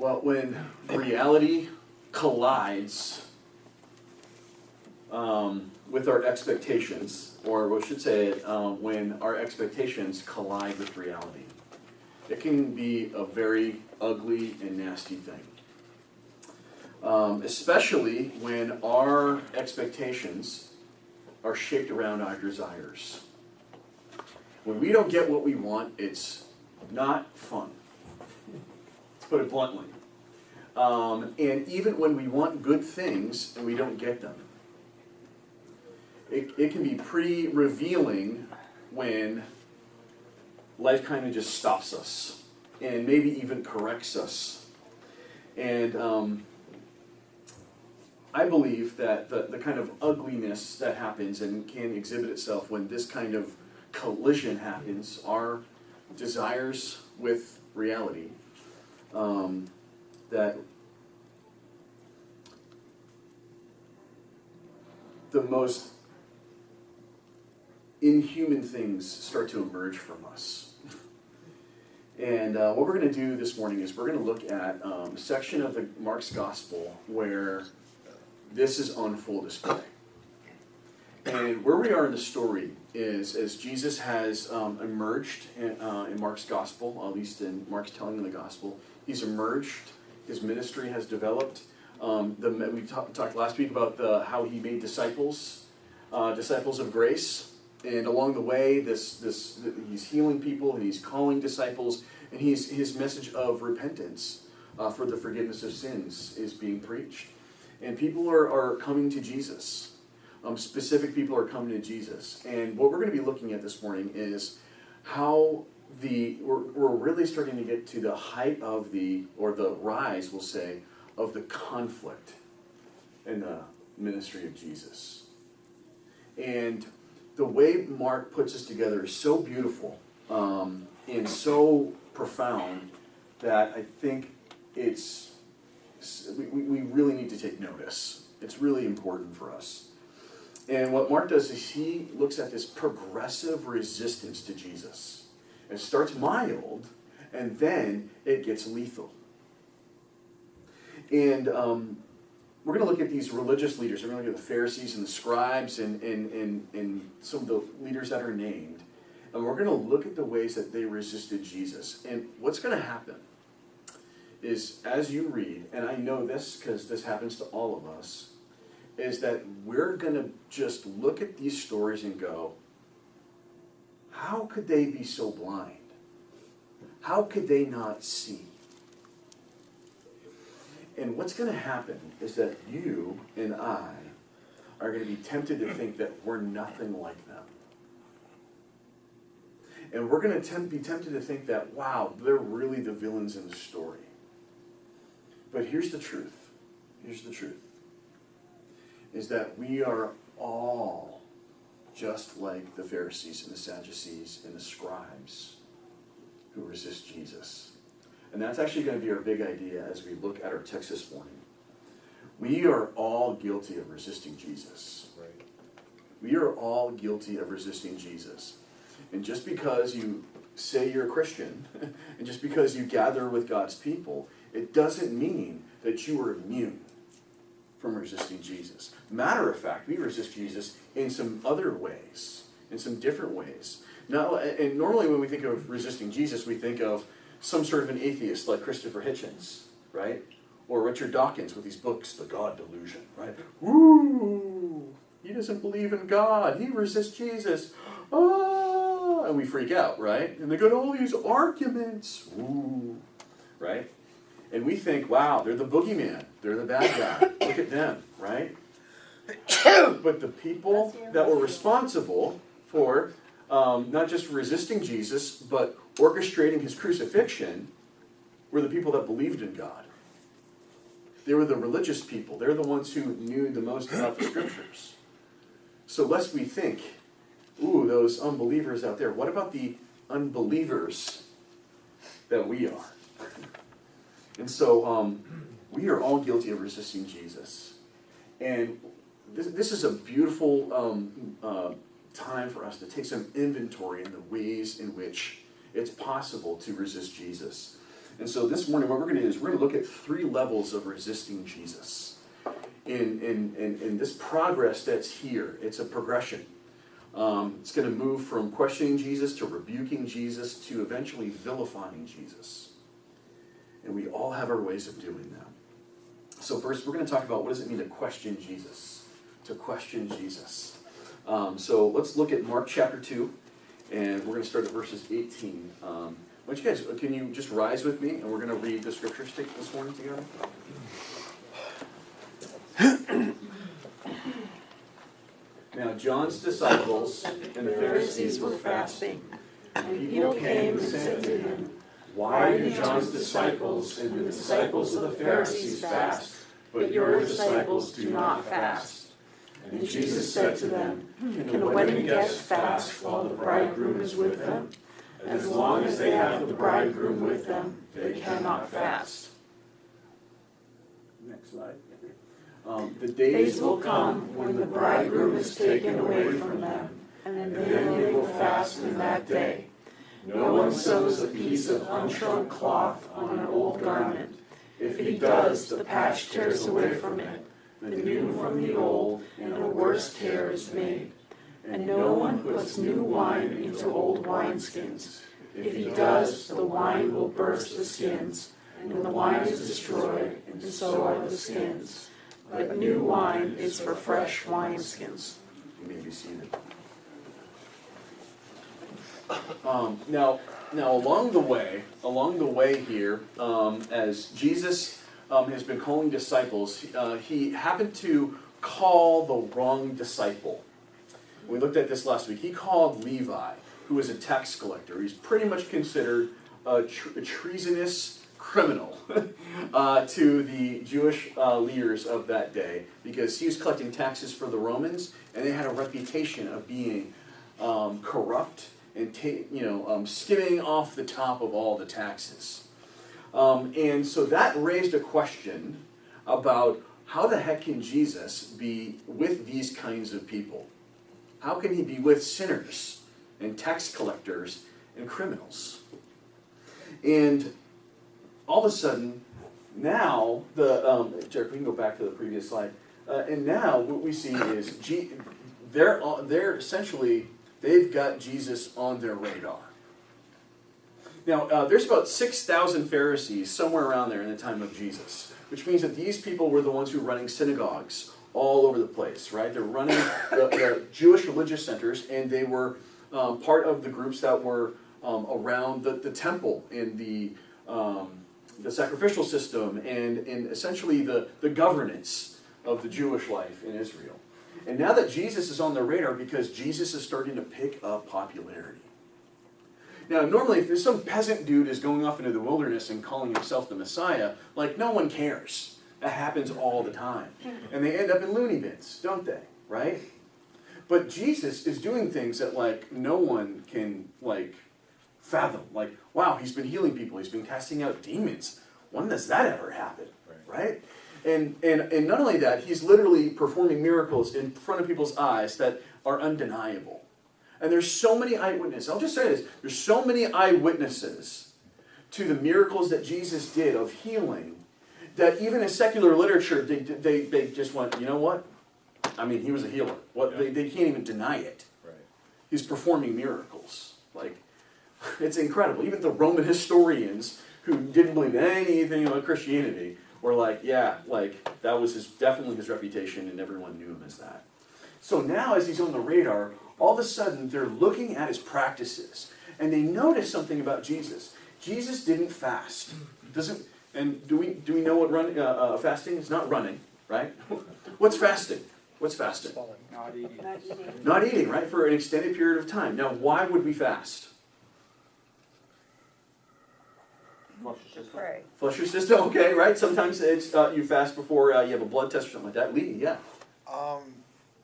Well, when reality collides with our expectations, or we should say it, when our expectations collide with reality, it can be a very ugly and nasty thing. Especially when our expectations are shaped around our desires. When we don't get what we want, it's not fun, to put it bluntly. And even when we want good things and we don't get them, it can be pretty revealing when life kind of just stops us and maybe even corrects us. And I believe that the kind of ugliness that happens and can exhibit itself when this kind of collision happens, our desires with reality, that the most inhuman things start to emerge from us. And what we're going to do this morning is we're going to look at a section of Mark's Gospel where this is on full display. And where we are in the story is as Jesus has emerged in Mark's Gospel, at least in Mark's telling of the Gospel, he's emerged, his ministry has developed. We talked last week about how he made disciples of grace. And along the way, he's healing people and he's calling disciples, and his message of repentance for the forgiveness of sins is being preached. And people are coming to Jesus. Specific people are coming to Jesus. And what we're going to be looking at this morning is how we're really starting to get to the height of the rise, we'll say, of the conflict in the ministry of Jesus. And the way Mark puts this together is so beautiful and so profound that I think we really need to take notice. It's really important for us. And what Mark does is he looks at this progressive resistance to Jesus. It starts mild, and then it gets lethal. And we're going to look at these religious leaders. We're going to look at the Pharisees and the scribes and some of the leaders that are named. And we're going to look at the ways that they resisted Jesus. And what's going to happen is, as you read, and I know this because this happens to all of us, is that we're going to just look at these stories and go, how could they be so blind? How could they not see? And what's going to happen is that you and I are going to be tempted to think that we're nothing like them. And we're going to be tempted to think that, wow, they're really the villains in the story. But here's the truth. Here's the truth. Is that we are all just like the Pharisees and the Sadducees and the scribes who resist Jesus. And that's actually going to be our big idea as we look at our text this morning. We are all guilty of resisting Jesus. Right. We are all guilty of resisting Jesus. And just because you say you're a Christian, and just because you gather with God's people, it doesn't mean that you are immune from resisting Jesus. Matter of fact, we resist Jesus in some other ways, in some different ways. Now, and normally when we think of resisting Jesus, we think of some sort of an atheist like Christopher Hitchens, right? Or Richard Dawkins with these books, The God Delusion, right? Woo! He doesn't believe in God. He resists Jesus. Ah! And we freak out, right? And they got all these arguments. Woo! Right? And we think, wow, they're the boogeyman. They're the bad guy. Look at them, right? But the people that were responsible for not just resisting Jesus, but orchestrating his crucifixion were the people that believed in God. They were the religious people. They're the ones who knew the most about the scriptures. So lest we think, ooh, those unbelievers out there, what about the unbelievers that we are? And so we are all guilty of resisting Jesus. And this is a beautiful time for us to take some inventory in the ways in which it's possible to resist Jesus. And so this morning what we're going to do is we're going to look at 3 levels of resisting Jesus. In this progress that's here, it's a progression. It's going to move from questioning Jesus to rebuking Jesus to eventually vilifying Jesus. And we all have our ways of doing that. So first we're going to talk about what does it mean to question Jesus. To question Jesus. So let's look at Mark chapter 2, and we're going to start at verses 18. Why don't you guys, can you just rise with me, and we're going to read the scriptures this morning together? Now John's disciples and the Pharisees were fasting. And people came and said to him, "Why do John's disciples and the disciples of the Pharisees fast, but your disciples do not fast?" And Jesus said to them, "Can a wedding guest fast while the bridegroom is with them? As long as they have the bridegroom with them, they cannot fast." Next slide. The days will come when the bridegroom is taken away from them, and then they will fast in that day. No one sews a piece of unshrunk cloth on an old garment. If he does, the patch tears away from it, the new from the old, and a worse tear is made. And no one puts new wine into old wineskins. If he does, the wine will burst the skins, and the wine is destroyed, and so are the skins. But new wine is for fresh wineskins. You may be seated. Now, along the way here, as Jesus has been calling disciples, he happened to call the wrong disciple. We looked at this last week. He called Levi, who was a tax collector. He's pretty much considered a treasonous criminal to the Jewish leaders of that day, because he was collecting taxes for the Romans, and they had a reputation of being corrupt and skimming off the top of all the taxes. And so that raised a question about how the heck can Jesus be with these kinds of people? How can he be with sinners and tax collectors and criminals? And all of a sudden, now, Jared, we can go back to the previous slide. And now what we see is they're essentially, they've got Jesus on their radar. Now, there's about 6,000 Pharisees somewhere around there in the time of Jesus, which means that these people were the ones who were running synagogues all over the place, right? They're running the Jewish religious centers, and they were part of the groups that were around the temple in the sacrificial system and essentially the governance of the Jewish life in Israel. And now that Jesus is on the radar, because Jesus is starting to pick up popularity. Now, normally, if there's some peasant dude is going off into the wilderness and calling himself the Messiah, like, no one cares. That happens all the time. And they end up in loony bins, don't they? Right? But Jesus is doing things that, like, no one can, like, fathom. Like, wow, he's been healing people. He's been casting out demons. When does that ever happen? Right? And not only that, he's literally performing miracles in front of people's eyes that are undeniable. And there's so many eyewitnesses. I'll just say this. There's so many eyewitnesses to the miracles that Jesus did of healing that even in secular literature, they just went, you know what? I mean, he was a healer. They can't even deny it. Right. He's performing miracles. Like, it's incredible. Even the Roman historians who didn't believe anything about Christianity were like, yeah, like, that was definitely his reputation, and everyone knew him as that. So now, as he's on the radar, all of a sudden, they're looking at his practices, and they notice something about Jesus. Jesus didn't fast. And do we know what fasting is? Not running, right? What's fasting? What's fasting? Not eating. Not eating, right? For an extended period of time. Now, why would we fast? Flush your system. Right. Flush your system, okay, right? Sometimes it's you fast before you have a blood test or something like that. Lee, yeah.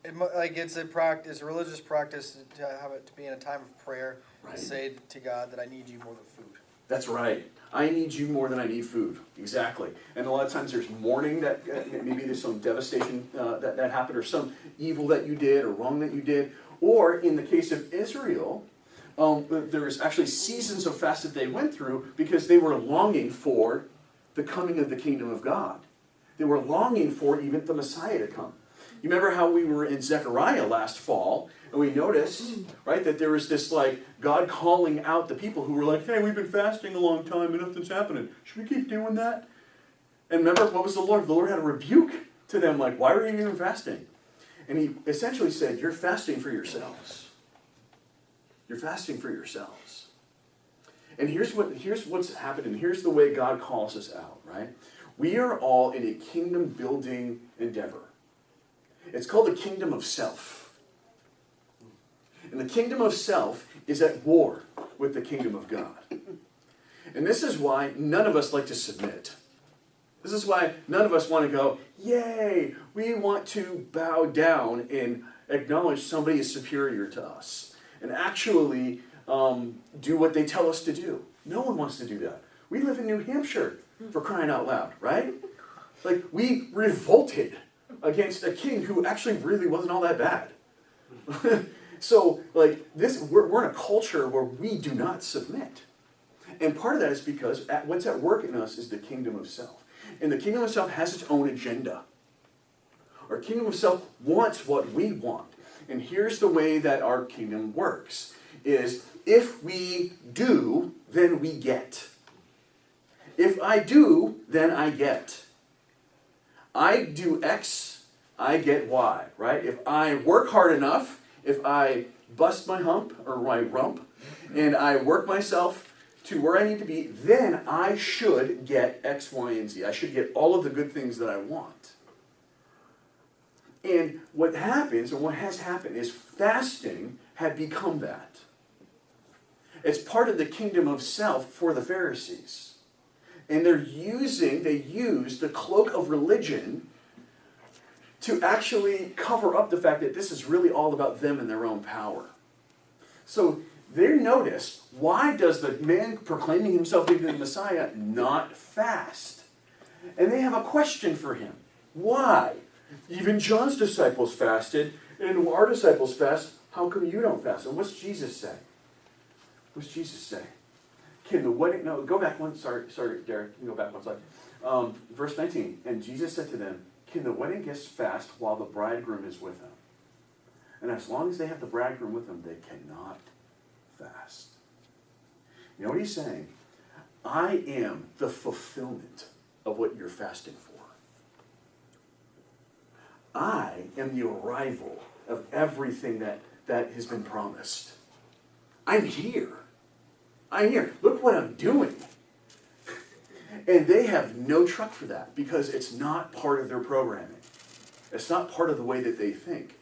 It's a religious practice to have it to be in a time of prayer, Right. to say to God that I need you more than food. That's right. I need you more than I need food. Exactly. And a lot of times there's mourning that maybe there's some devastation that happened, or some evil that you did or wrong that you did. Or in the case of Israel, there was actually seasons of fast that they went through because they were longing for the coming of the kingdom of God. They were longing for even the Messiah to come. You remember how we were in Zechariah last fall, and we noticed, right, that there was this like God calling out the people who were like, hey, we've been fasting a long time and nothing's happening. Should we keep doing that? And remember, what was the Lord? The Lord had a rebuke to them, like, why are you even fasting? And he essentially said, you're fasting for yourselves. You're fasting for yourselves. And here's what's happened, and here's the way God calls us out, right? We are all in a kingdom-building endeavor. It's called the kingdom of self. And the kingdom of self is at war with the kingdom of God. And this is why none of us like to submit. This is why none of us want to go, yay, we want to bow down and acknowledge somebody is superior to us and actually do what they tell us to do. No one wants to do that. We live in New Hampshire, for crying out loud, right? Like, we revolted against a king who actually really wasn't all that bad. So, like, we're in a culture where we do not submit. And part of that is because what's at work in us is the kingdom of self. And the kingdom of self has its own agenda. Our kingdom of self wants what we want. And here's the way that our kingdom works, is if we do, then we get. If I do, then I get. I do X, I get Y, right? If I work hard enough, if I bust my hump or my rump, and I work myself to where I need to be, then I should get X, Y, and Z. I should get all of the good things that I want. And what happens, or what has happened, is fasting had become that. It's part of the kingdom of self for the Pharisees. And they use the cloak of religion to actually cover up the fact that this is really all about them and their own power. So they notice, why does the man proclaiming himself to be the Messiah not fast? And they have a question for him. Why? Even John's disciples fasted, and our disciples fast. How come you don't fast? And what's Jesus say? What's Jesus say? Can the wedding... No, go back one. Sorry, Derek. You can go back one slide. Verse 19. And Jesus said to them, can the wedding guests fast while the bridegroom is with them? And as long as they have the bridegroom with them, they cannot fast. You know what he's saying? I am the fulfillment of what you're fasting for. I am the arrival of everything that has been promised. I'm here. I'm here. Look what I'm doing. And they have no truck for that because it's not part of their programming. It's not part of the way that they think.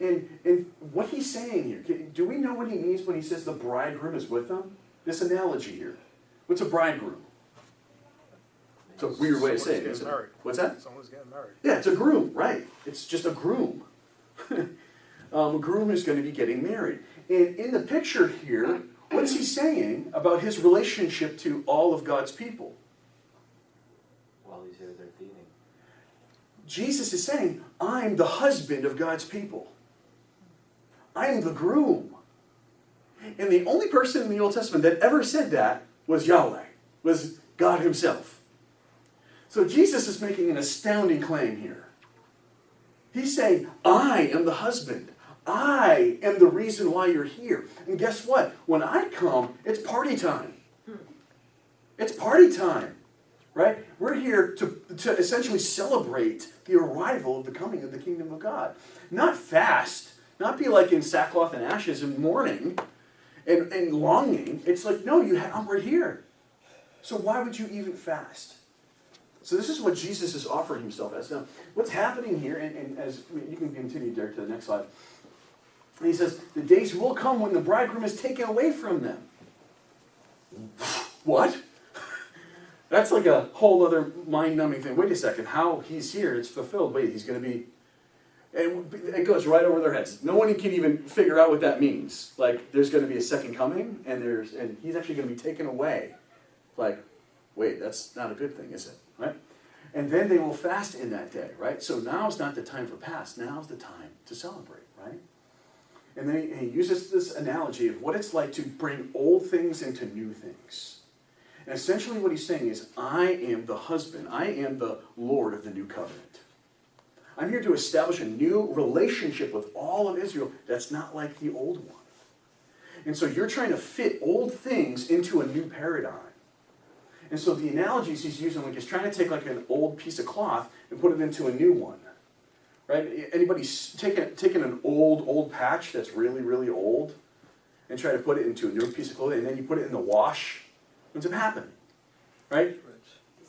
And what he's saying here, do we know what he means when he says the bridegroom is with them? This analogy here. What's a bridegroom? It's a weird way of saying it. What's that? Someone's getting married. Yeah, it's a groom, right. It's just a groom. A groom is going to be getting married. And in the picture here, what's he saying about his relationship to all of God's people? While he's here, they're feeding. Jesus is saying, I'm the husband of God's people. I'm the groom. And the only person in the Old Testament that ever said that was Yahweh, was God himself. So Jesus is making an astounding claim here. He's saying, I am the husband. I am the reason why you're here. And guess what? When I come, it's party time. It's party time. Right? We're here to essentially celebrate the arrival of the coming of the kingdom of God. Not fast. Not be like in sackcloth and ashes and mourning and longing. It's like, no, we're here. So why would you even fast? So this is what Jesus is offering himself as. Now, what's happening here, and as you can continue, Derek, to the next slide. And he says, the days will come when the bridegroom is taken away from them. What? That's like a whole other mind-numbing thing. Wait a second, how he's here, it's fulfilled. Wait, he's going to be... And it goes right over their heads. No one can even figure out what that means. Like, there's going to be a second coming, and he's actually going to be taken away. Like, wait, that's not a good thing, is it? Right? And then they will fast in that day, right? So now's not the time for fast. Now's the time to celebrate, right? And then he uses this analogy of what it's like to bring old things into new things. And essentially what he's saying is, I am the husband. I am the Lord of the new covenant. I'm here to establish a new relationship with all of Israel that's not like the old one. And so you're trying to fit old things into a new paradigm. And so the analogies he's using, like he's trying to take like an old piece of cloth and put it into a new one. Right? Anybody taken an old patch that's really, really old and try to put it into a new piece of clothing, and then you put it in the wash? What's it happening? Right?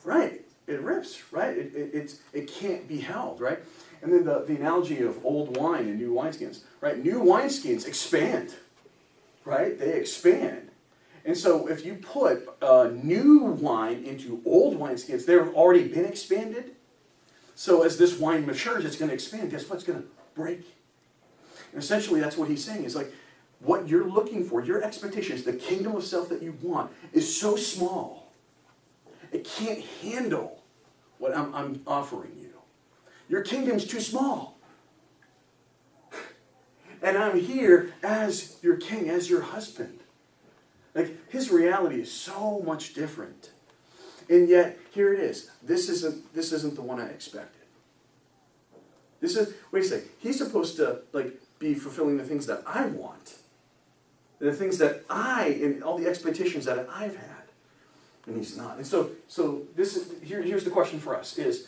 Right. It rips, right? It can't be held, right? And then the analogy of old wine and new wineskins, right? New wineskins expand, right? They expand. And so if you put new wine into old wineskins, they've already been expanded. So as this wine matures, it's going to expand. Guess what's going to break? And essentially that's what he's saying. Is like, what you're looking for, your expectations, the kingdom of self that you want is so small. It can't handle what I'm offering you. Your kingdom's too small. And I'm here as your king, as your husband. Like, his reality is so much different. And yet, here it is. This isn't the one I expected. Wait a second. He's supposed to, like, be fulfilling the things that I want. The things that and all the expectations that I've had. And he's not. And so here's the question for us is,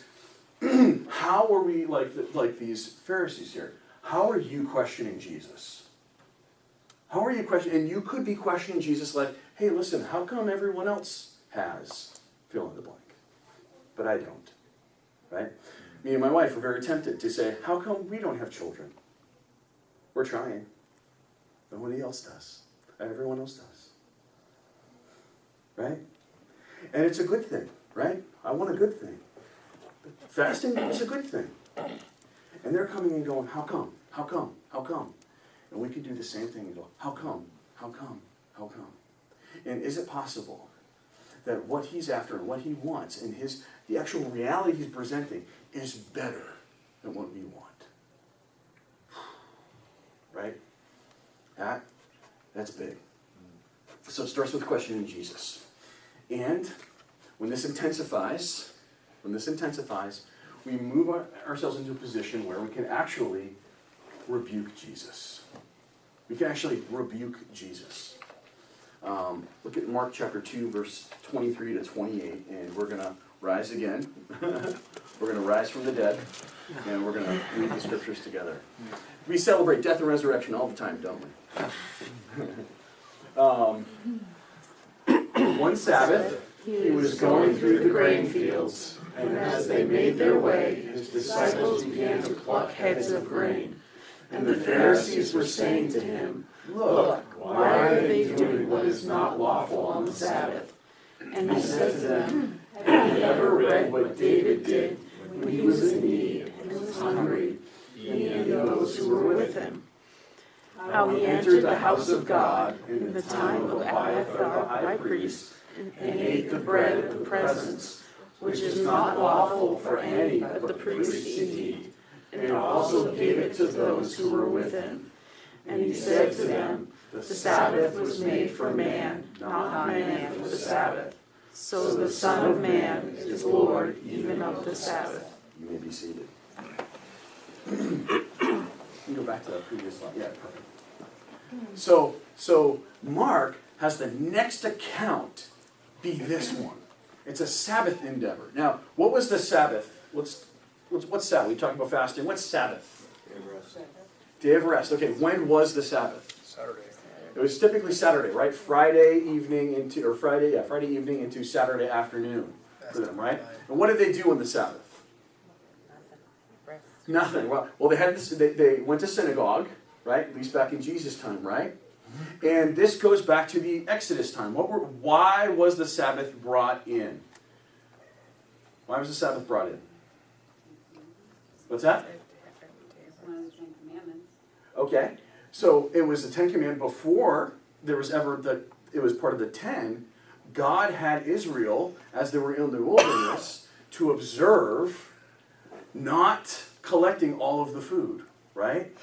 how are we like these Pharisees here? How are you questioning Jesus? How are you questioning? And you could be questioning Jesus like, hey, listen, how come everyone else has fill in the blank, but I don't? Right? Me and my wife are very tempted to say, how come we don't have children? We're trying. Nobody else does. Everyone else does. Right? And it's a good thing, right? I want a good thing. Fasting is a good thing. And they're coming and going, how come? How come? How come? And we could do the same thing and go, how come? How come? How come? And is it possible that what he's after and what he wants and the actual reality he's presenting is better than what we want? Right? That's big. So it starts with questioning Jesus. And when this intensifies, we move ourselves into a position where we can actually rebuke Jesus. We can actually rebuke Jesus. Look at Mark chapter 2, verse 23 to 28, and we're going to rise again. We're going to rise from the dead, and we're going to read the scriptures together. We celebrate death and resurrection all the time, don't we? One Sabbath, he was going through the grain fields, and as they made their way, his disciples began to pluck heads of grain. And the Pharisees were saying to him, "Look, why are they doing what is not lawful on the Sabbath?" And he said to them, "Have you ever read what David did when he was in need and was hungry, he and those who were with him? How he entered the house of God in the time of Abiathar the high priest, and ate the bread of the presence, which is not lawful for any but the priests to eat, and also gave it to those who were with him. And he said to them, the Sabbath was made for man, not man for the Sabbath. So the Son of Man is Lord even of the Sabbath." You may be seated. You can go back to that previous slide. Yeah, perfect. So Mark has the next account be this one. It's a Sabbath endeavor. Now, what was the Sabbath? What's Sabbath? We talking about fasting. What's Sabbath? Day of rest. Day of rest. Okay, when was the Sabbath? Saturday. It was typically Saturday, right? Friday evening into Saturday afternoon for them, right? And what did they do on the Sabbath? Nothing. Well, they had this. They went to synagogue, right? At least back in Jesus' time, right? And this goes back to the Exodus time. Why was the Sabbath brought in? Why was the Sabbath brought in? What's that? One of the Ten Commandments. Okay, so it was the Ten Commandments before there was ever it was part of the 10. God had Israel, as they were in the wilderness, to observe not collecting all of the food, right?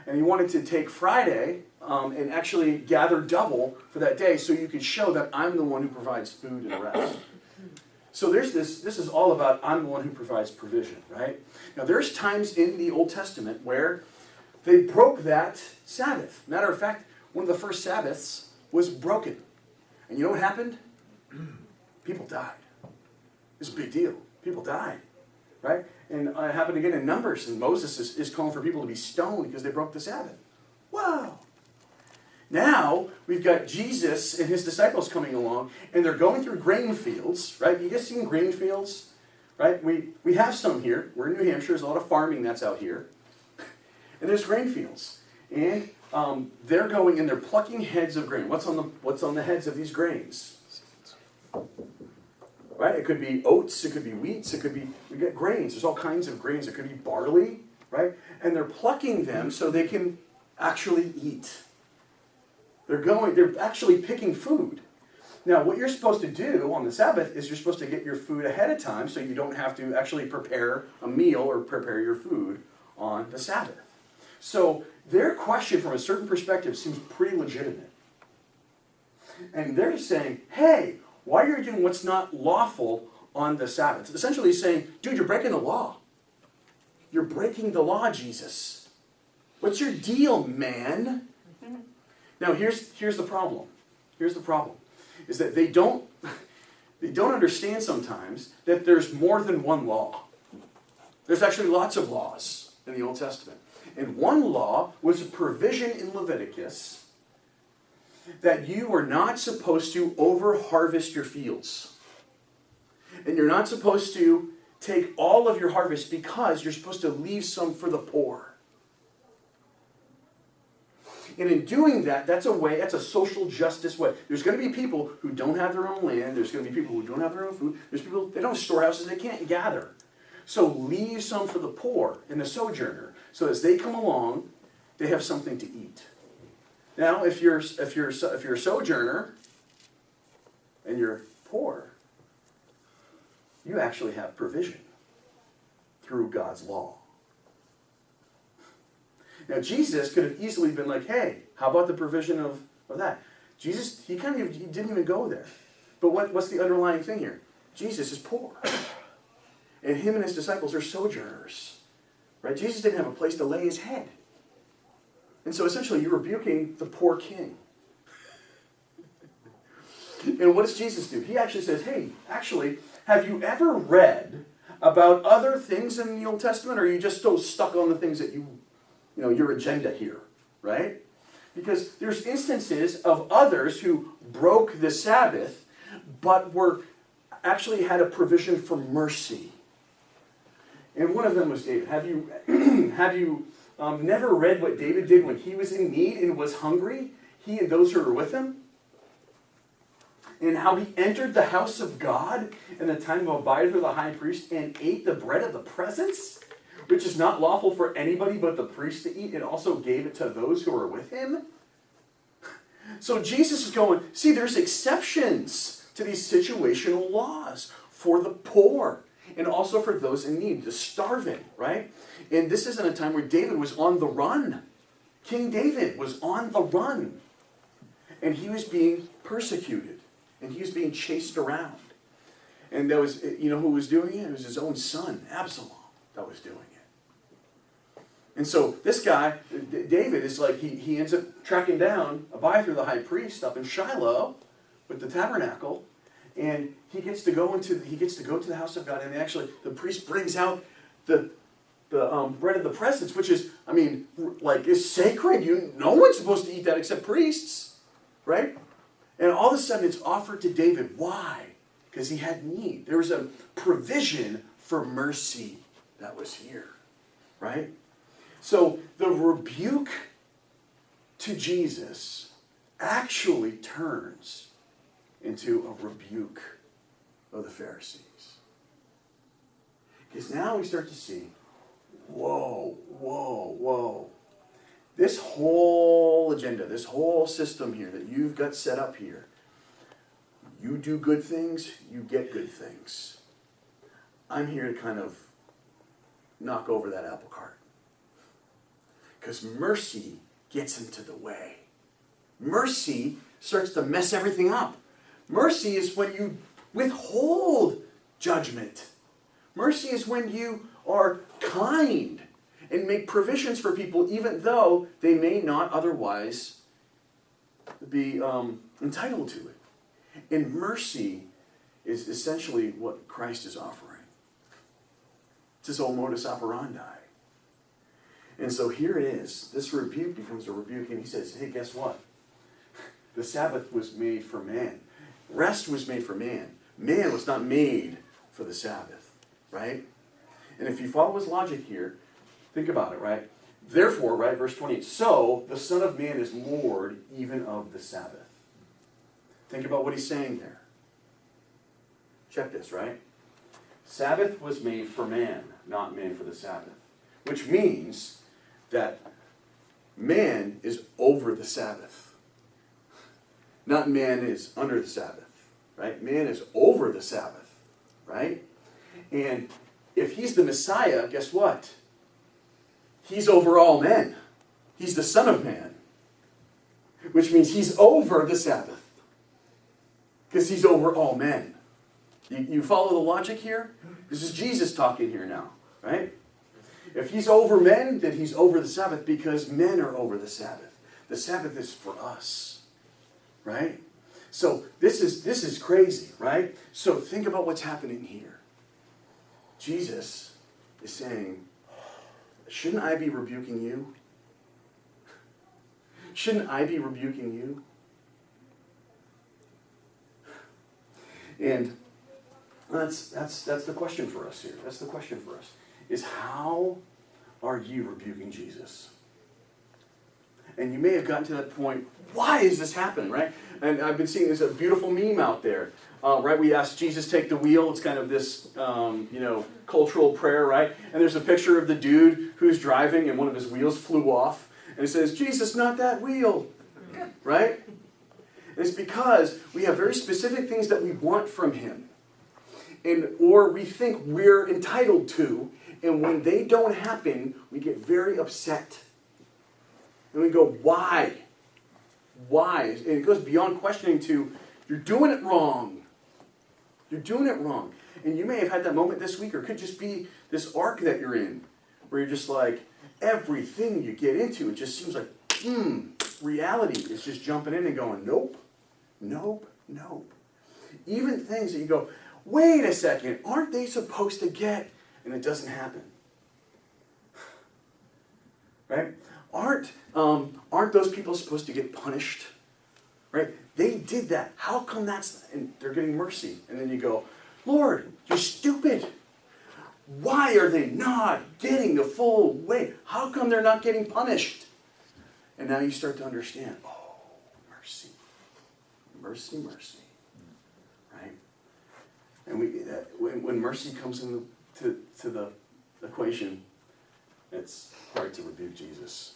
And he wanted to take Friday and actually gather double for that day so you could show that I'm the one who provides food and rest. So this is all about I'm the one who provides provision, right? Now there's times in the Old Testament where they broke that Sabbath. Matter of fact, one of the first Sabbaths was broken. And you know what happened? People died. It's a big deal. People died, right? And it happened again in Numbers, and Moses is calling for people to be stoned because they broke the Sabbath. Wow. Now, we've got Jesus and his disciples coming along, and they're going through grain fields, right? You guys seen grain fields, right? We have some here. We're in New Hampshire. There's a lot of farming that's out here. And there's grain fields. And they're going and they're plucking heads of grain. What's on the heads of these grains? Right? It could be oats, it could be wheats, we get grains. There's all kinds of grains. It could be barley, right? And they're plucking them so they can actually eat. They're actually picking food. Now, what you're supposed to do on the Sabbath is you're supposed to get your food ahead of time so you don't have to actually prepare a meal or prepare your food on the Sabbath. So their question from a certain perspective seems pretty legitimate. And they're saying, hey, why are you doing what's not lawful on the Sabbath? Essentially saying, dude, you're breaking the law. You're breaking the law, Jesus. What's your deal, man? Now, here's the problem. Here's the problem. Is that they don't understand sometimes that there's more than one law. There's actually lots of laws in the Old Testament. And one law was a provision in Leviticus that you are not supposed to over-harvest your fields. And you're not supposed to take all of your harvest because you're supposed to leave some for the poor. And in doing that, that's a social justice way. There's going to be people who don't have their own land. There's going to be people who don't have their own food. There's people, they don't have storehouses, they can't gather. So leave some for the poor and the sojourner. So as they come along, they have something to eat. Now, if you're a sojourner and you're poor, you actually have provision through God's law. Now, Jesus could have easily been like, hey, how about the provision of that? Jesus, he didn't even go there. But what's the underlying thing here? Jesus is poor. And him and his disciples are sojourners. Right? Jesus didn't have a place to lay his head. And so essentially you're rebuking the poor king. And what does Jesus do? He actually says, hey, actually, have you ever read about other things in the Old Testament, or are you just so stuck on the things that your agenda here, right? Because there's instances of others who broke the Sabbath, but actually had a provision for mercy. And one of them was David. Have you never read what David did when he was in need and was hungry? He and those who were with him? And how he entered the house of God in the time of Abiathar the high priest and ate the bread of the presence, which is not lawful for anybody but the priest to eat, and also gave it to those who were with him? So Jesus is going, see, there's exceptions to these situational laws for the poor and also for those in need, the starving, right? And this isn't a time where David was on the run. King David was on the run. And he was being persecuted. And he was being chased around. And that was, who was doing it? It was his own son, Absalom, that was doing it. And so this guy, David, is like, he ends up tracking down Abiathar the high priest up in Shiloh with the tabernacle. And he gets to go to the house of God, and the priest brings out the bread of the presence, which is, is sacred. No one's supposed to eat that except priests, right? And all of a sudden it's offered to David. Why? Because he had need. There was a provision for mercy that was here, right? So the rebuke to Jesus actually turns into a rebuke of the Pharisees. Because now we start to see, whoa. This whole agenda, this whole system here that you've got set up here, you do good things, you get good things. I'm here to kind of knock over that apple cart. Because mercy gets into the way. Mercy starts to mess everything up. Mercy is when you withhold judgment. Mercy is when you are kind and make provisions for people even though they may not otherwise be entitled to it. And mercy is essentially what Christ is offering. It's his whole modus operandi. And so here it is. This rebuke becomes a rebuke, and he says, hey, guess what? The Sabbath was made for man. Rest was made for man. Man was not made for the Sabbath, right? And if you follow his logic here, think about it, right? Therefore, right, verse 28, so the Son of Man is Lord even of the Sabbath. Think about what he's saying there. Check this, right? Sabbath was made for man, not man for the Sabbath. Which means that man is over the Sabbath. Not man is under the Sabbath, right? Man is over the Sabbath, right? And if he's the Messiah, guess what? He's over all men. He's the Son of Man. Which means he's over the Sabbath. Because he's over all men. You follow the logic here? This is Jesus talking here now, right? If he's over men, then he's over the Sabbath because men are over the Sabbath. The Sabbath is for us, right? So this is crazy, right? So think about what's happening here. Jesus is saying, shouldn't I be rebuking you? Shouldn't I be rebuking you? And that's the question for us here. That's the question for us. Is how are you rebuking Jesus? And you may have gotten to that point, why is this happening, right? And I've been seeing there's a beautiful meme out there, right? We ask Jesus take the wheel. It's kind of this, cultural prayer, right? And there's a picture of the dude who's driving and one of his wheels flew off. And it says, Jesus, not that wheel, right? And it's because we have very specific things that we want from him. Or we think we're entitled to, and when they don't happen, we get very upset. And we go, why? Why? And it goes beyond questioning to, you're doing it wrong. You're doing it wrong. And you may have had that moment this week, or it could just be this arc that you're in, where you're just like, everything you get into, it just seems like, reality is just jumping in and going, nope, nope, nope. Even things that you go, wait a second, aren't they supposed to get? And it doesn't happen. Right? Aren't those people supposed to get punished? Right? They did that. How come that's... And they're getting mercy. And then you go, Lord, you're stupid. Why are they not getting the full way? How come they're not getting punished? And now you start to understand, oh, mercy. Mercy, mercy. Right? And when mercy comes into the equation, it's hard to rebuke Jesus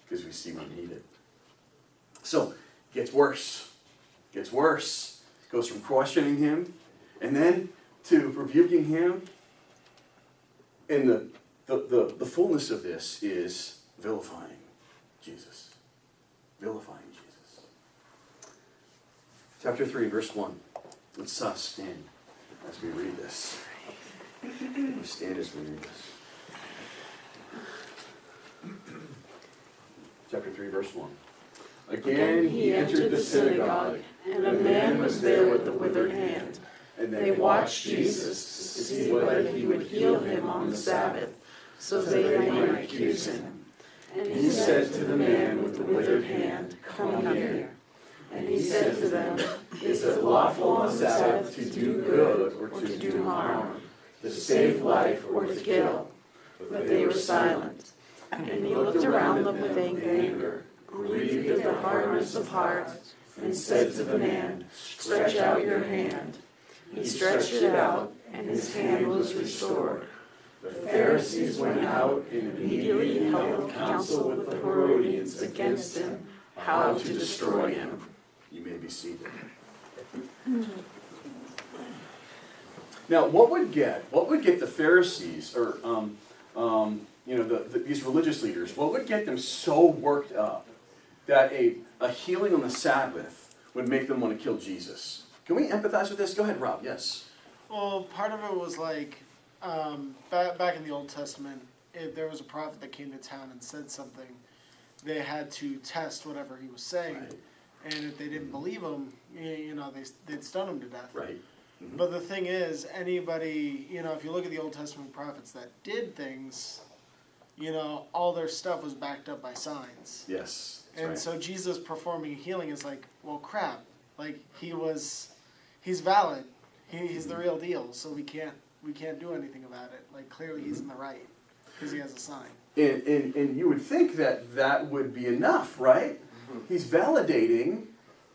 because we see we need it. So it gets worse. It gets worse. It goes from questioning him and then to rebuking him. And the fullness of this is vilifying Jesus. Vilifying Jesus. Chapter 3, verse 1. Let's stand as we read this. Let's stand as we read this. Chapter 3, verse 1. Again he entered the synagogue, and a man was there with a withered hand. And they watched Jesus to see whether he would heal him on the Sabbath, so they might accuse him. And he said to the man with the withered hand, "Come here." And he said to them, "Is it lawful on the Sabbath to do good or to do harm, to save life or to kill?" But they were silent. And he looked around them with anger, grieved at their hardness of heart, and said to the man, "Stretch out your hand." He stretched it out, and his hand was restored. The Pharisees went out and immediately held counsel with the Herodians against him, how to destroy him. You may be seated. Now, what would get the Pharisees, or these religious leaders, what would get them so worked up that a healing on the Sabbath would make them want to kill Jesus? Can we empathize with this? Go ahead, Rob. Yes. Well, part of it was like, back in the Old Testament, if there was a prophet that came to town and said something, they had to test whatever he was saying. Right. And if they didn't believe him, they'd stone him to death. Right. Mm-hmm. But the thing is, anybody, if you look at the Old Testament prophets that did things, all their stuff was backed up by signs. Yes. And right. so Jesus performing healing is like, well, crap. Like, he's valid. He's the real deal. So we can't do anything about it. Like, clearly he's in the right because he has a sign. And you would think that would be enough, right? He's validating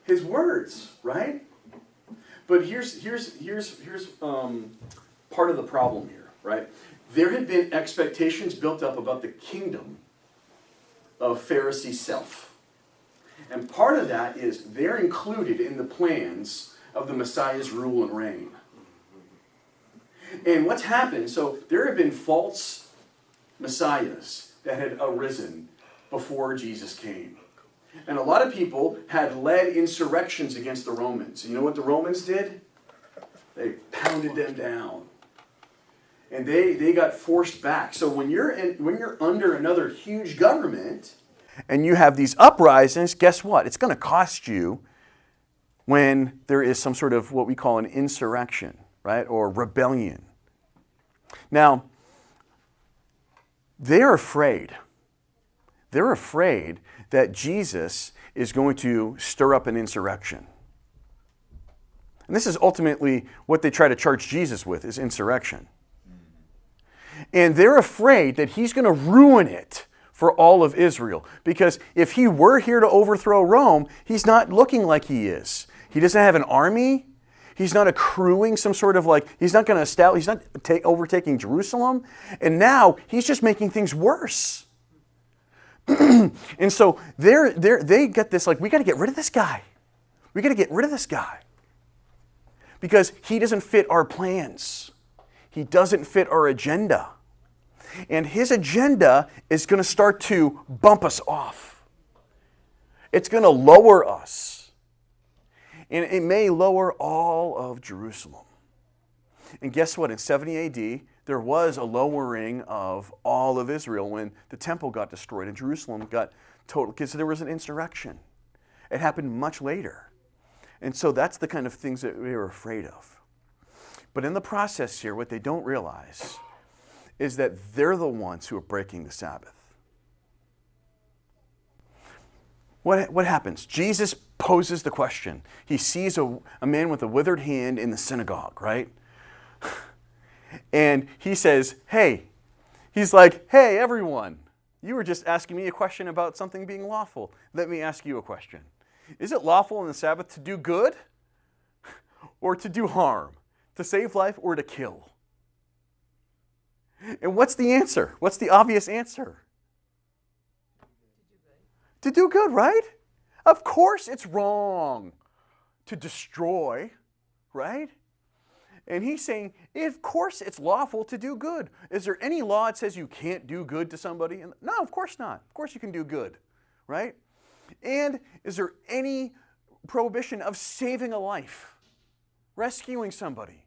his words, right? But here's part of the problem here, right? There had been expectations built up about the kingdom of Pharisee self. And part of that is they're included in the plans of the Messiah's rule and reign. And what's happened, so there have been false messiahs that had arisen before Jesus came. And a lot of people had led insurrections against the Romans. You know what the Romans did? They pounded them down. And they got forced back. So when you're under another huge government and you have these uprisings, guess what? It's going to cost you when there is some sort of what we call an insurrection, right? Or rebellion. Now, they're afraid. They're afraid that Jesus is going to stir up an insurrection. And this is ultimately what they try to charge Jesus with, is insurrection. And they're afraid that he's going to ruin it for all of Israel. Because if he were here to overthrow Rome, he's not looking like he is. He doesn't have an army. He's not accruing some sort of he's not going to establish, he's not overtaking Jerusalem. And now he's just making things worse. And so they get this, we got to get rid of this guy. We got to get rid of this guy. Because he doesn't fit our plans. He doesn't fit our agenda. And his agenda is going to start to bump us off. It's going to lower us. And it may lower all of Jerusalem. And guess what? In 70 AD, there was a lowering of all of Israel when the temple got destroyed and Jerusalem got total, because there was an insurrection. It happened much later. And so that's the kind of things that we were afraid of. But in the process here, what they don't realize is that they're the ones who are breaking the Sabbath. What happens? Jesus poses the question. He sees a man with a withered hand in the synagogue, right? And he says, he's like, hey, everyone, you were just asking me a question about something being lawful. Let me ask you a question. Is it lawful on the Sabbath to do good or to do harm? To save life or to kill? And what's the answer? What's the obvious answer? To do good, right? Of course it's wrong to destroy, right? And he's saying, of course it's lawful to do good. Is there any law that says you can't do good to somebody? No, of course not. Of course you can do good, right? And is there any prohibition of saving a life, rescuing somebody?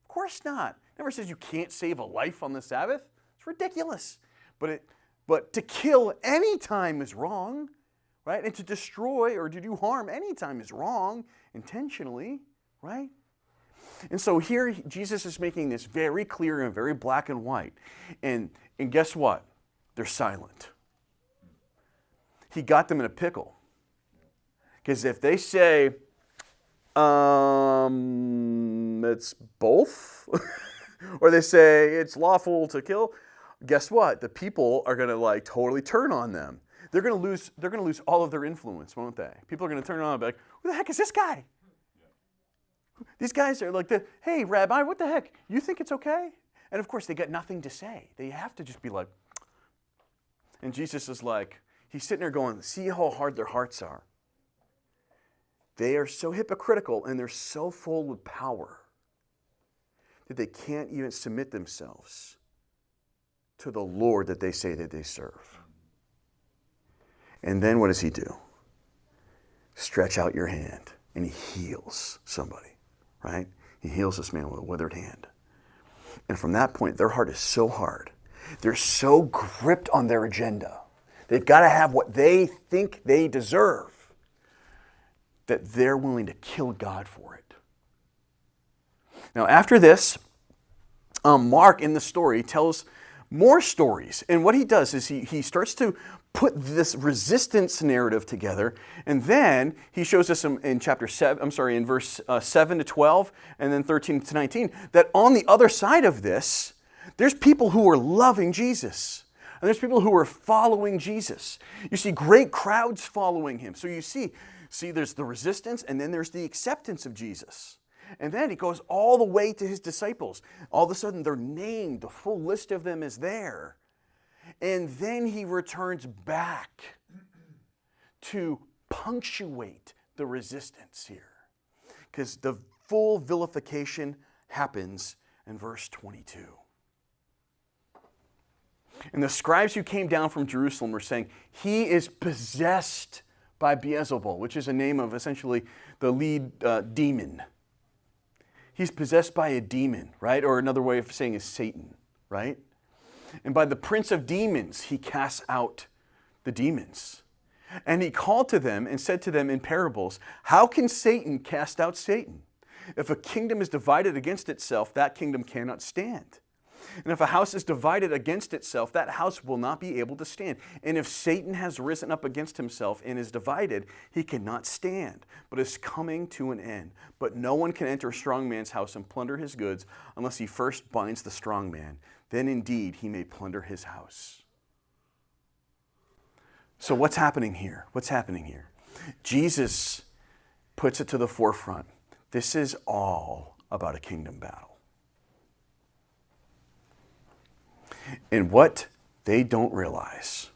Of course not. It never says you can't save a life on the Sabbath. It's ridiculous. But to kill any time is wrong, right? And to destroy or to do harm any time is wrong, intentionally, right? And so here Jesus is making this very clear and very black and white. And guess what? They're silent. He got them in a pickle. Because if they say, it's both, or they say it's lawful to kill, guess what? The people are going to totally turn on them. They're going to lose all of their influence, won't they? People are going to turn on and be like, who the heck is this guy? These guys are like, hey, Rabbi, what the heck? You think it's okay? And of course, they got nothing to say. They have to just be like, and Jesus is like, he's sitting there going, see how hard their hearts are. They are so hypocritical and they're so full of power that they can't even submit themselves to the Lord that they say that they serve. And then what does he do? Stretch out your hand, and he heals somebody, right? He heals this man with a withered hand. And from that point, their heart is so hard. They're so gripped on their agenda. They've got to have what they think they deserve, that they're willing to kill God for it. Now, after this, Mark in the story tells more stories. And what he does is he starts to put this resistance narrative together. And then he shows us in in verse 7 to 12 and then 13 to 19, that on the other side of this, there's people who are loving Jesus. And there's people who are following Jesus. You see great crowds following him. So you see there's the resistance, and then there's the acceptance of Jesus. And then he goes all the way to his disciples. All of a sudden they're named. The full list of them is there. And then he returns back to punctuate the resistance here. Because the full vilification happens in verse 22. And the scribes who came down from Jerusalem were saying, he is possessed by Beelzebul, which is a name of essentially the lead demon. He's possessed by a demon, right? Or another way of saying is Satan, right? And by the prince of demons, he casts out the demons. And he called to them and said to them in parables, how can Satan cast out Satan? If a kingdom is divided against itself, that kingdom cannot stand. And if a house is divided against itself, that house will not be able to stand. And if Satan has risen up against himself and is divided, he cannot stand, but is coming to an end. But no one can enter a strong man's house and plunder his goods unless he first binds the strong man. Then indeed he may plunder his house. So what's happening here? What's happening here? Jesus puts it to the forefront. This is all about a kingdom battle. And what they don't realize,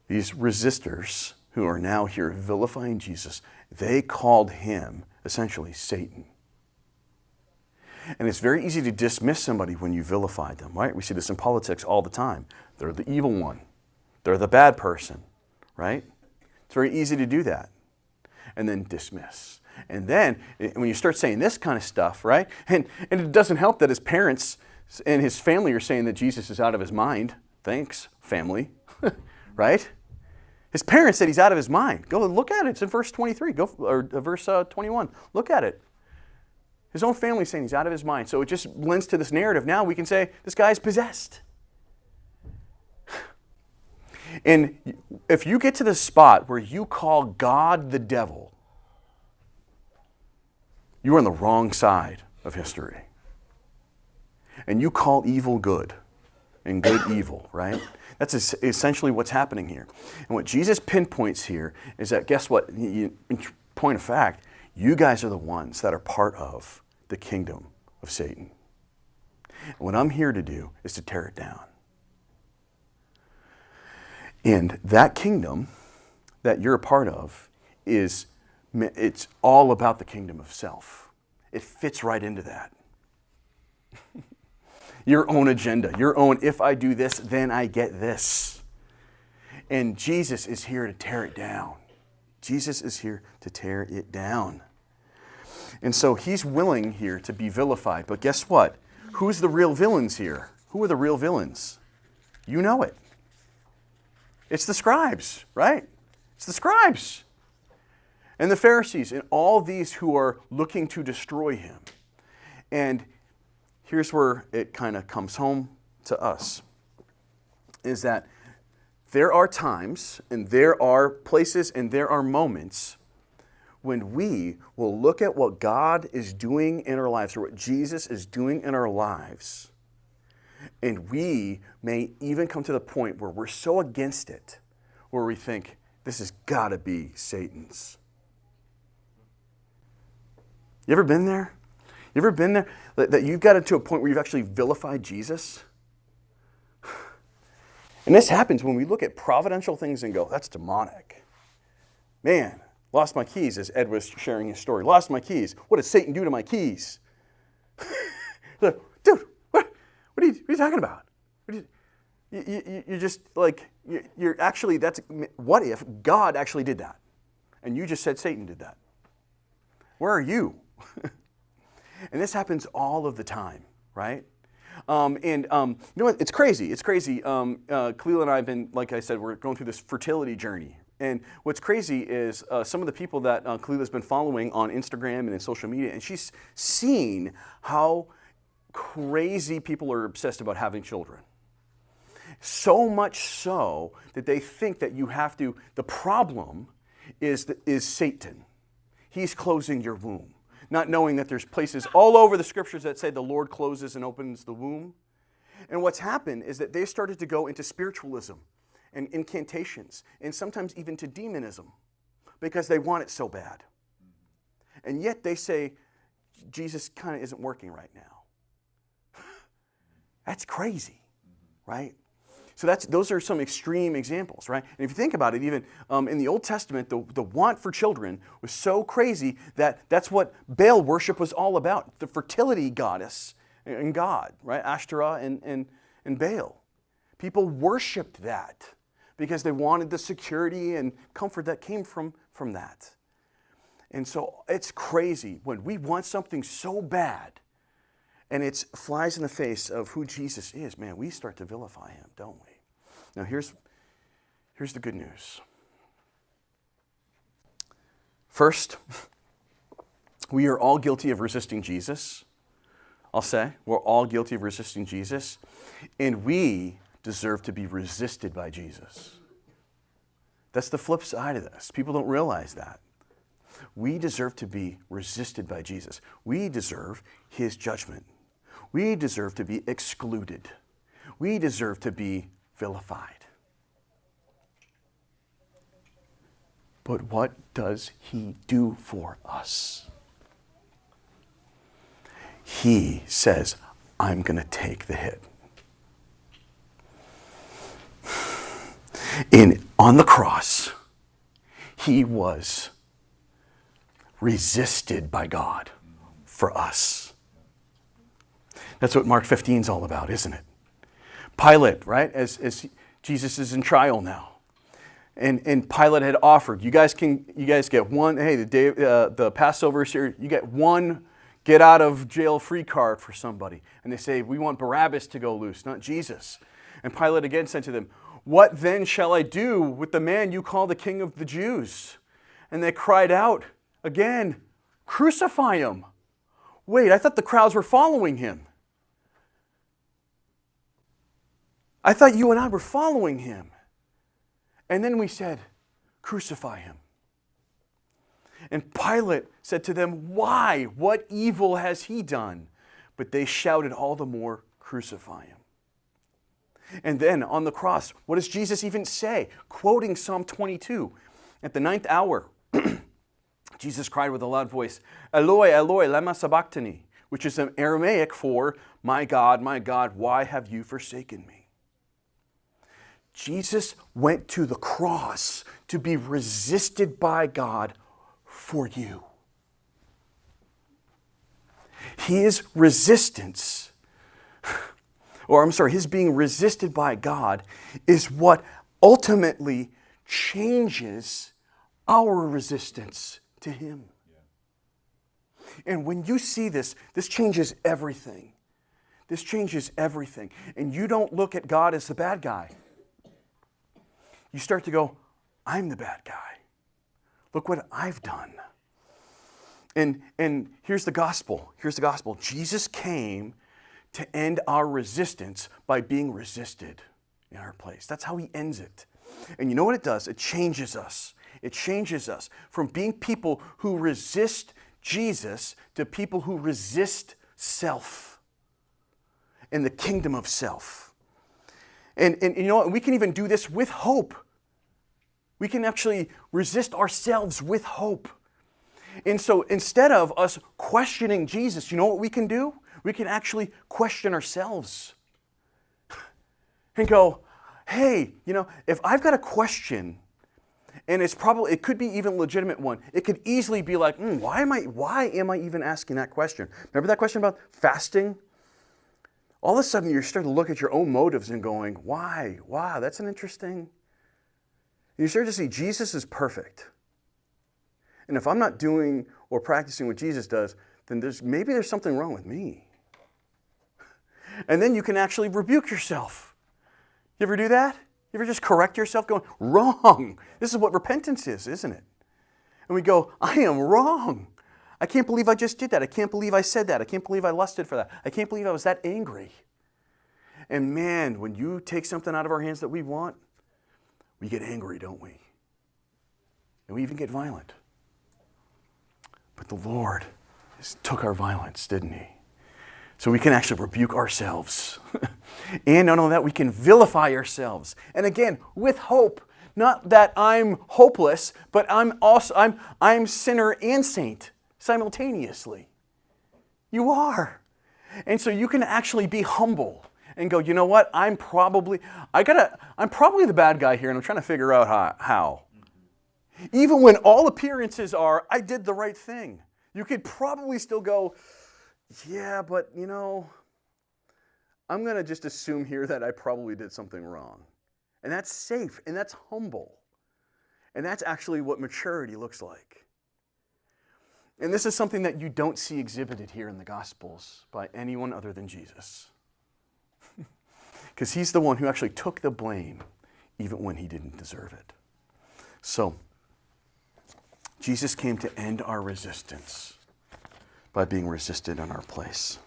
these resistors who are now here vilifying Jesus, they called him essentially Satan. And it's very easy to dismiss somebody when you vilify them, right? We see this in politics all the time. They're the evil one. They're the bad person, right? It's very easy to do that and then dismiss. And then when you start saying this kind of stuff, right? And it doesn't help that his parents and his family are saying that Jesus is out of his mind. Thanks, family. Right? His parents said he's out of his mind. Go look at it. It's in verse 23. Or verse 21. Look at it. His own family saying he's out of his mind. So it just lends to this narrative. Now we can say this guy's possessed. And if you get to the spot where you call God the devil, you are on the wrong side of history. And you call evil good and good evil, right? That's essentially what's happening here. And what Jesus pinpoints here is that, guess what? In point of fact, you guys are the ones that are part of the kingdom of Satan. And what I'm here to do is to tear it down. And that kingdom that you're a part of it's all about the kingdom of self. It fits right into that. Your own agenda, your own, if I do this, then I get this. And Jesus is here to tear it down. Jesus is here to tear it down. And so he's willing here to be vilified. But guess what? Who's the real villains here? Who are the real villains? You know it. It's the scribes, right? It's the scribes. And the Pharisees and all these who are looking to destroy him. And here's where it kind of comes home to us, is that there are times and there are places and there are moments when we will look at what God is doing in our lives or what Jesus is doing in our lives, and we may even come to the point where we're so against it, where we think, this has got to be Satan's. You ever been there? You ever been there that you've got it to a point where you've actually vilified Jesus? And this happens when we look at providential things and go, that's demonic. Man, lost my keys, as Ed was sharing his story. Lost my keys. What did Satan do to my keys? Dude, what are you talking about? You're just like, you're actually, what if God actually did that? And you just said Satan did that. Where are you? And this happens all of the time, right? You know what? It's crazy. It's crazy. Khalil and I have been, like I said, we're going through this fertility journey. And what's crazy is some of the people that Khalil has been following on Instagram and in social media, and she's seen how crazy people are obsessed about having children. So much so that they think that you have to, the problem is Satan. He's closing your womb. Not knowing that there's places all over the scriptures that say the Lord closes and opens the womb. And what's happened is that they started to go into spiritualism and incantations and sometimes even to demonism because they want it so bad. And yet they say Jesus kind of isn't working right now. That's crazy, right? So those are some extreme examples, right? And if you think about it, even in the Old Testament, the want for children was so crazy that that's what Baal worship was all about, the fertility goddess and God, right? Ashtoreth and Baal. People worshipped that because they wanted the security and comfort that came from that. And so it's crazy when we want something so bad and it flies in the face of who Jesus is, man, we start to vilify him, don't we? Now here's the good news. First, we are all guilty of resisting Jesus. I'll say, we're all guilty of resisting Jesus, and we deserve to be resisted by Jesus. That's the flip side of this. People don't realize that. We deserve to be resisted by Jesus. We deserve his judgment. We deserve to be excluded. We deserve to be vilified. But what does he do for us? He says, I'm going to take the hit. And on the cross, he was resisted by God for us. That's what Mark 15 is all about, isn't it? Pilate, right, as Jesus is in trial now. And Pilate had offered, you guys get one, hey, the Passover is here, you get one get out of jail free card for somebody. And they say, we want Barabbas to go loose, not Jesus. And Pilate again said to them, what then shall I do with the man you call the King of the Jews? And they cried out again, crucify him. Wait, I thought the crowds were following him. I thought you and I were following him. And then we said, crucify him. And Pilate said to them, why? What evil has he done? But they shouted all the more, crucify him. And then on the cross, what does Jesus even say? Quoting Psalm 22, at the 9th hour, Jesus cried with a loud voice, Eloi, Eloi, lama sabachthani, which is an Aramaic for, my God, why have you forsaken me? Jesus went to the cross to be resisted by God for you. His resistance, his being resisted by God is what ultimately changes our resistance to him. Yeah. And when you see this changes everything. This changes everything. And you don't look at God as the bad guy. You start to go, I'm the bad guy. Look what I've done. And here's the gospel. Here's the gospel. Jesus came to end our resistance by being resisted in our place. That's how he ends it. And you know what it does? It changes us. It changes us from being people who resist Jesus to people who resist self and the kingdom of self. And you know what? We can even do this with hope. We can actually resist ourselves with hope. And so instead of us questioning Jesus, you know what we can do? We can actually question ourselves. And go, hey, if I've got a question, and it could be even a legitimate one, it could easily be like, why am I even asking that question? Remember that question about fasting? all of a sudden you're starting to look at your own motives and going, why? Wow, that's an interesting. And you start to see Jesus is perfect. And if I'm not doing or practicing what Jesus does, then maybe there's something wrong with me. And then you can actually rebuke yourself. You ever do that? You ever just correct yourself going, wrong? This is what repentance is, isn't it? And we go, I am wrong. I can't believe I just did that. I can't believe I said that. I can't believe I lusted for that. I can't believe I was that angry. And man, when you take something out of our hands that we want, we get angry, don't we? And we even get violent. But the Lord took our violence, didn't he? So we can actually rebuke ourselves. And not only that, we can vilify ourselves. And again, with hope. Not that I'm hopeless, but I'm sinner and saint simultaneously. You are. And so you can actually be humble and go, you know what? I'm probably the bad guy here, and I'm trying to figure out how. Even when all appearances are, I did the right thing. You could probably still go, yeah, but you know, I'm going to just assume here that I probably did something wrong. And that's safe, and that's humble. And that's actually what maturity looks like. And this is something that you don't see exhibited here in the Gospels by anyone other than Jesus. Because he's the one who actually took the blame even when he didn't deserve it. So, Jesus came to end our resistance by being resisted in our place.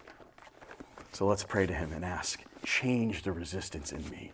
So let's pray to him and ask, change the resistance in me.